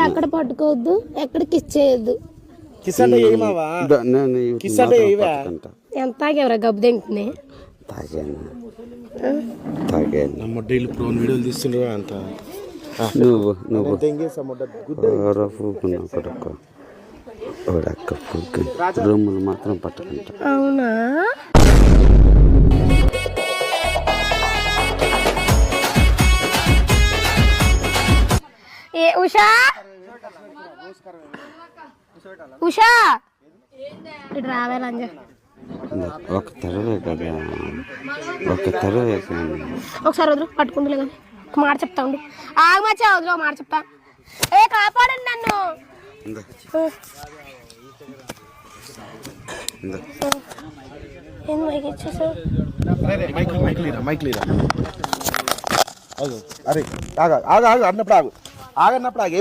ఎక్కడ పట్టుకోవద్దు, ఎక్కడికి ఇచ్చేయద్దు. కిస్ అంటే ఏమావా? కిస్ అంటే ఏవా? ఎంత తాగేవరా గబ్బు తింటున్నాయి? ನಮ್ಮ ಡೈಲಿ ಪ್ರೋನ್ వీడియోలు తీస్తుండ్రు అంత. నువ్వు రూములు మాత్రం పట్టుకుంటా. అవునా? ఏ ఉషా, ఉషా ఇటు రావాలంజ. ఒక తరవే కదా, ఒక తరవే. ఒకసారి వదులు, పట్టుకుంటులే కానీ మాట చెప్తా ఉండు. ఆగమచ్చా వదులు, మాట చెప్తా. ఏ కాపాడండి నన్ను. ఏంది మైక్ ఇచ్చేసావు? మైక్ లేరా? అరే ఆగ ఆగ ఆగ అన్నప్పుడు ఆగు, ఆగన్నప్పుడు ఆగు.